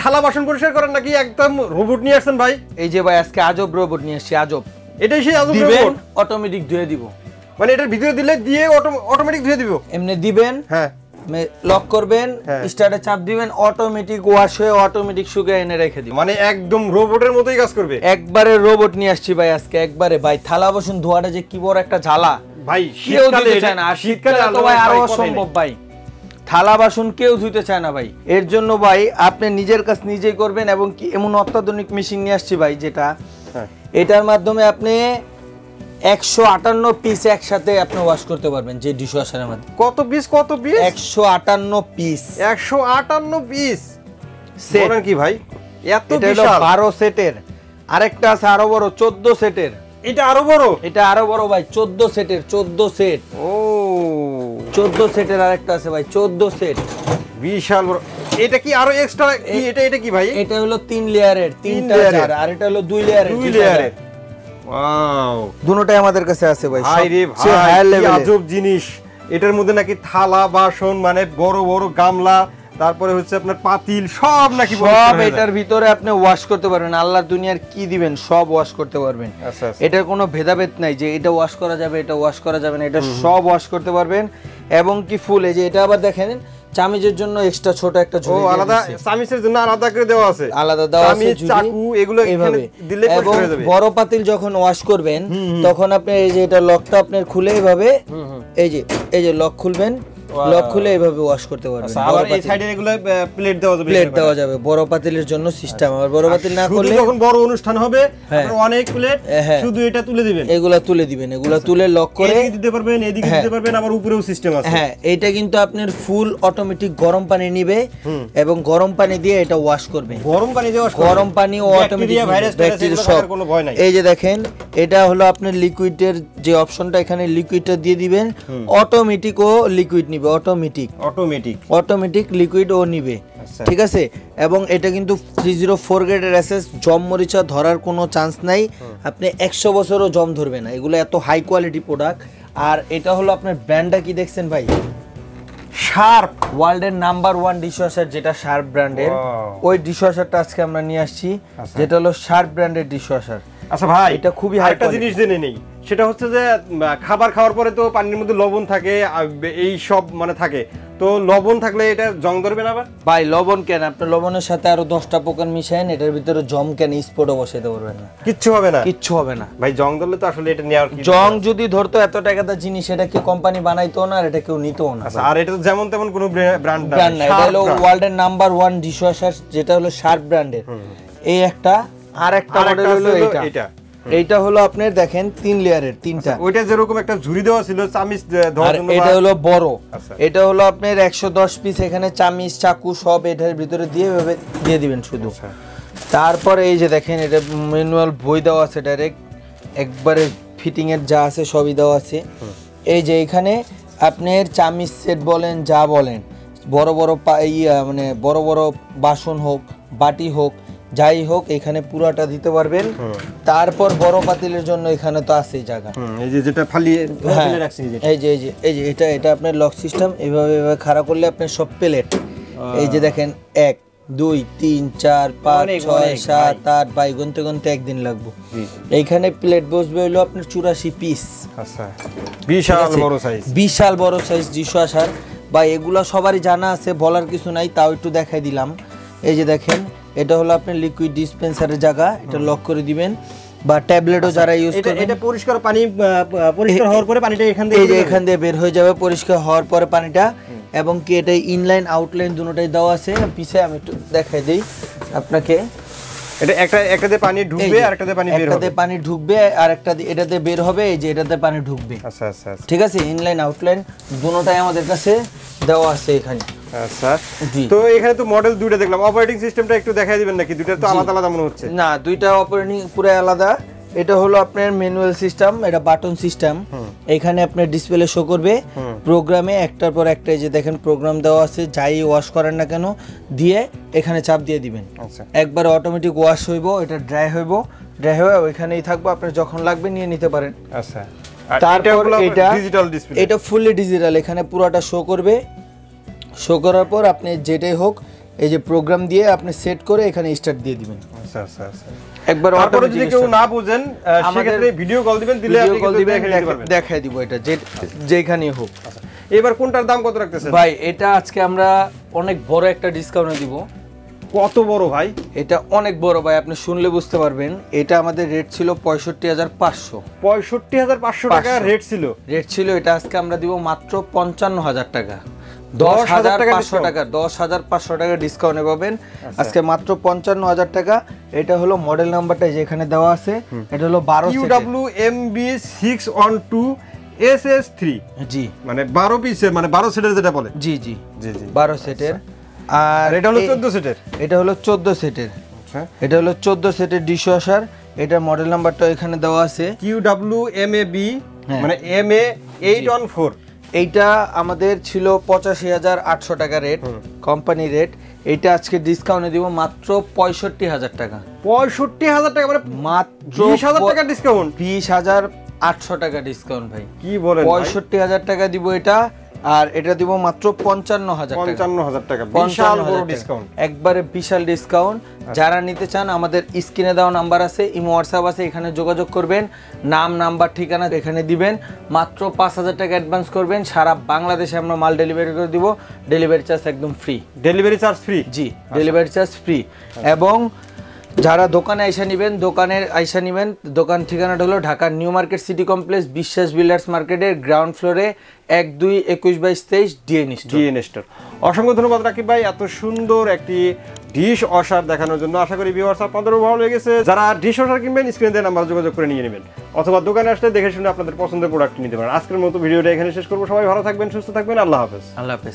থালা বাসন পরিষ্কার করেন নাকি একদম রোবট নিয়ে আসছেন ভাই? এই যে ভাই আজকে আজব রোবট নিয়ে আসছি, আজব। এটাই সেই আজব দিবেন রোবট, অটোমেটিক ধুয়ে দিব। মানে এটার ভিতরে দিলে দিয়ে অটোমেটিক ধুয়ে দিব? এমনি দিবেন, হ্যাঁ, লক করবেন, হ্যাঁ। স্টার্টে চাপ দিবেন, অটোমেটিক ওয়াশ হয়ে অটোমেটিক শুকিয়ে এনে রেখে দিবেন। মানে একদম রোবটের মতোই কাজ করবে। একবারে রোবট নিয়ে আসছি ভাই আজকে, একবারে। ভাই থালা বাসন ধোয়াটা যে কি বড় একটা ঝালা ভাই, কেউ ধুতে চায় না, আর শীতকালে তো ভাই আরো অসম্ভব ভাই। থালা বাসন কেউ ধুতে চায় না ভাই। এর জন্য ভাই আপনি নিজের কাজ নিজেই করবেন, এবং কি এমন অত্যাধুনিক মেশিন নিয়ে আসছি ভাই, যেটা এটার মাধ্যমে আপনি 158 পিস একসাথে আপনি ওয়াশ করতে পারবেন। যে ডিশওয়াশারের মধ্যে কত পিস 158 পিস 158 পিস সেট। বলেন কি ভাই, এত এটা হলো বিশাল? 12 সেটের, আরেকটা আছে আরো বড় 14 সেটের। এটা আরো বড়? এটা আরো বড় ভাই, 14 সেটের, 14 সেট। ও 14 সেটের আরেকটা আছে ভাই, 14 সেট, বিশাল বড়। এটা কি আরো এক্সট্রা কি? এটা কি ভাই? এটা হলো 3 লেয়ারের, 3টা জার, আর এটা হলো 2 লেয়ারের। 2 লেয়ারের। ওয়াও, দুটোটাই আমাদের কাছে আছে ভাই। ভাই রে ভাই, কি আজব জিনিস। এটার মধ্যে নাকি থালা বাসন, মানে বড় বড় গামলা, তারপরে হচ্ছে আপনার পাতিল, সব নাকি সব এটার ভিতরে আপনি ওয়াশ করতে পারবেন। আল্লাহর দুনিয়ার কি দিবেন সব ওয়াশ করতে পারবেন। এটার কোনো ভেদাভেদ নাই যে এটা ওয়াশ করা যাবে এটা ওয়াশ করা যাবে না, এটা সব ওয়াশ করতে পারবেন। এবং কি ফুল, এই যে এটা আবার দেখেন চামিজের জন্য এক্সট্রা ছোট একটা ঝুড়ি আলাদা, চামিচের জন্য আলাদা করে দেওয়া আছে, আলাদা দেওয়া আছে চামিচ, চাকু, এগুলো এখানে দিলে এবং বড় পাতিল যখন ওয়াশ করবেন তখন আপনি এই যে এটা লকটা আপনার খুলে এইভাবে, এই যে লক খুলবেন, লক খুলে এইভাবে ওয়াশ করতে পারবেন। আবার এই সাইডে এগুলো প্লেট দেওয়া যাবে, প্লেট দেওয়া যাবে বড় পাতিলের জন্য সিস্টেম। আবার বড় পাতিল না করলে যখন বড় অনুষ্ঠান হবে আপনারা অনেক প্লেট শুধু এটা তুলে দিবেন, এগুলা তুলে দিবেন, এগুলা তুলে লক করে এদিকে দিতে পারবেন, এদিকে দিতে পারবেন, আবার উপরেও সিস্টেম আছে। হ্যাঁ, এটা কিন্তু আপনার ফুল অটোমেটিক গরম পানি নিবে এবং গরম পানি দিয়ে এটা ওয়াশ করবে। গরম পানি দিয়ে ওয়াশ করবে, গরম পানি ও অটোমেটিক ব্যাকটেরিয়া সব কোনো ভয় নাই। এই যে দেখেন এটা হলো আপনার লিকুইডের যে অপশনটা, এখানে লিকুইডটা দিয়ে দিবেন, অটোমেটিক ও লিকুইড নিবে, অটোমেটিক লিকুইড ও নিবে। ঠিক আছে, এবং এটা কিন্তু 304 গ্রেডের এসএস, জম মরিচা ধরার কোনো চান্স নাই। আপনি 100 বছরও জম ধরবে না, এগুলো এত হাই কোয়ালিটি প্রোডাক্ট। আর এটা হলো আপনার ব্র্যান্ডটা কি দেখছেন ভাই, শার্প, ওয়ার্ল্ডের নাম্বার 1 ডিশওয়াশার, যেটা শার্প ব্র্যান্ডের। ওই ডিশওয়াশারটা আজকে আমরা নিয়ে আসছি, যেটা হলো শার্প ব্র্যান্ডের ডিশওয়াশার। আচ্ছা ভাই, এটা খুবই হাই একটা জিনিস জেনে নেই, সেটা হচ্ছে যে খাবার খাওয়ার পরে তো পানির মধ্যে লবণ থাকে, এই সব মানে থাকে, তো লবণ থাকলে এটা জং ধরবে না? ভাই লবণ কেন, আপনি লবণের সাথে আরো 10টা পোকান মিশায়েন, এটার ভিতরে জম কেন স্পটও বসাইতে পারবেন না, কিচ্ছু হবে না, কিচ্ছু হবে না ভাই। জং ধরলে তো আসলে এটা নেওয়ার কি, জং যদি ধরতো এত টাকাটা জিনিস এটা কি কোম্পানি বানাইতো না, আর এটা কেউ নিতো না। আর এটা তো যেমন তেমন কোনো ব্র্যান্ড না, এটা হলো ওয়ার্ল্ডের নাম্বার 1 ডিশওয়াশার, যেটা হলো শার্প ব্র্যান্ডের। এই একটা, আর একটা মডেল হলো এটা। এইটা হলো আপনার দেখেন 3 লেয়ারের, 3টা। ওইটা যেরকম একটা ঝুড়ি দেওয়া ছিল চামিচ ধরার জন্য, এটা হলো বড়। এটা হলো আপনার 110 পিস, এখানে চামিচ চাকু সব এটার ভিতরে দিয়ে দিবেন শুধু। তারপরে এই যে দেখেন এটা ম্যানুয়াল বই দেওয়া আছে, ডাইরেক্ট একবারে ফিটিং এর যা আছে সবই দেওয়া আছে। এই যে এখানে আপনার চামিচ সেট বলেন যা বলেন, বড় বড় মানে বড় বড় বাসন হোক, বাটি হোক, যাই হোক, এখানে পুরাটা দিতে পারবেন। তারপর বড় পাতিলের জন্য এখানে তো আছেই জায়গা, এই যে যেটা ফালিয়ে রাখছি, এই যে এটা আপনার লক সিস্টেম। এইভাবে খাড়া করলে আপনার সব প্লেট, এই যে দেখেন 1 2 3 4 5 6 7 8, বাই গুনতে গুনতে একদিন লাগবে। এইখানে প্লেট বসবে হলো আপনার 84 পিস। আচ্ছা, বিশাল বড় সাইজ ডিশওয়াশার। বা এগুলা সবারই জানা আছে, বলার কিছু নাই, তাও একটু দেখাই দিলাম। এই যে দেখেন এটা হলো আপনার লিকুইড ডিসপেন্সারের জায়গা, এটা লক করে দিবেন। বা ট্যাবলেটও যারা ইউজ করবেন, এটা পরিষ্কার পানি, পরিষ্কার হওয়ার পরে পানিটা এখান দিয়ে বের হয়ে যাবে, পরিষ্কার হওয়ার পরে পানিটা। এবং কি এটা ইনলাইন আউটলাইন দুটোটাই দেওয়া আছে। পিছে আমি একটু দেখাই দেই আপনাকে, এটা একটাতে পানি ঢুকবে আর একটাতে পানি বের হবে, একটাতে পানি ঢুকবে আর এটাতে বের হবে, এই যে এটাতে পানি ঢুকবে। আচ্ছা আচ্ছা, ঠিক আছে, ইনলাইন আউটলাইন দুটোটাই আমাদের কাছে দেওয়া আছে এখানে। আচ্ছা, তো এখানে তো মডেল দুইটা দেখলাম, অপারেটিং সিস্টেমটা একটু দেখাই দিবেন নাকি? দুইটা তো আলাদা আলাদা মনে হচ্ছে। না, দুইটা অপারেটিং পুরো আলাদা। এটা হলো আপনার ম্যানুয়াল সিস্টেম, এটা বাটন সিস্টেম। এখানে আপনার ডিসপ্লে শো করবে প্রোগ্রামে, একটার পর একটা। এই যে দেখেন প্রোগ্রাম দেওয়া আছে, যাই ওয়াশ করেন না কেন দিয়ে এখানে চাপ দিয়ে দিবেন, একবার অটোমেটিক ওয়াশ হইব, এটা ড্রাই হইব, ড্রাই হয়ে ওইখানেই থাকবো, আপনার যখন লাগবে নিয়ে নিতে পারেন। আচ্ছা, তারপর এটা ডিজিটাল ডিসপ্লে, এটা ফুললি ডিজিটাল, এখানে পুরোটা শো করবে। শো করার পর আপনি যেটাই হোক এই যে প্রোগ্রাম দিয়ে আপনি সেট করে এখানে স্টার্ট দিয়ে দিবেন। আচ্ছা আচ্ছা আচ্ছা। একবার তারপরে যদি কেউ না বুঝেন সেক্ষেত্রে ভিডিও কল দিবেন, দিলে আপনি কিন্তু দেখে নিতে পারবেন। দেখাই দিব এটা যেখানেই হোক। এবার কোনটার দাম কত রাখতেছেন ভাই? এটা আজকে আমরা অনেক বড় একটা ডিসকাউন্টে দিব। কত বড় ভাই? এটা অনেক বড় ভাই, আপনি শুনলে বুঝতে পারবেন। এটা আমাদের রেট ছিল 65,500। 65,500 টাকা রেট ছিল। এটা আজকে আমরা দিব মাত্র 55,000 টাকা। 10,500 টাকা, 10,500 টাকা ডিসকাউন্টে পাবেন আজকে মাত্র 55,000 টাকা। এটা হলো মডেল নাম্বারটা যেখানে দেওয়া আছে, এটা হলো 12 QWMB612 SS3। জি, মানে 12 পিসের, মানে 12 সেটের যেটা বলে। জি জি জি জি, 12 সেটের। আর এটা হলো 14 সেটের। এটা হলো 14 সেটের। আচ্ছা, এটা হলো 14 সেটের ডিশওয়াশার। এটার মডেল নাম্বারটা এখানে দেওয়া আছে QWMAB, হ্যাঁ। মানে MA814। এইটা আমাদের ছিল 85,800 টাকা রেট, কোম্পানি রেট। এইটা আজকে ডিসকাউন্টে দিব মাত্র 65,000 টাকা। 65,000 টাকা, মানে মাত্র 20,000 টাকা ডিসকাউন্ট। 20,800 টাকা ডিসকাউন্ট ভাই। কি বলেন? 65,000 টাকা দিব এটা, আর এটা দিব মাত্র 55,000 টাকা। 55,000 টাকা, বিশাল বড় ডিসকাউন্ট, একবারে বিশাল ডিসকাউন্ট। যারা নিতে চান আমাদের স্ক্রিনে দেওয়া নাম্বার আছে, ইমো হোয়াটসঅ্যাপ আছে, এখানে যোগাযোগ করবেন। নাম, নাম্বার, ঠিকানা এখানে দিবেন। মাত্র 5,000 টাকা অ্যাডভান্স করবেন। সারা বাংলাদেশে আমরা মাল ডেলিভারি করে দিব। ডেলিভারি চার্জ একদম ফ্রি। Delivery charge free? জি, ডেলিভারি চার্জ ফ্রি। এবং যারা দোকানে আইসা নেবেন, দোকান ঠিকানাটা হলো Dhaka new market city complex, Biswas builders মার্কেটের গ্রাউন্ড ফ্লোরে 12-21-22-23 ডিএন স্টোর। অসংখ্য ধন্যবাদ রাকিব ভাই এত সুন্দর একটি ডিশ ওয়াশার দেখানোর জন্য। আশা করি ভিউয়ার্স আপনাদেরও ভালো লেগেছে। যারা ডিশ ওয়াশার কিনবেন স্ক্রিনে দেওয়া নাম্বার যোগাযোগ করে নিয়ে নেবেন, অথবা দোকানে আসলে দেখে শুনে আপনাদের পছন্দের প্রোডাক্ট নিতে পারেন। আজকের মতো ভিডিওটা এখানে শেষ করবো। সবাই ভালো থাকবেন, সুস্থ থাকবেন। আল্লাহ হাফেজ। আল্লাহ হাফেজ।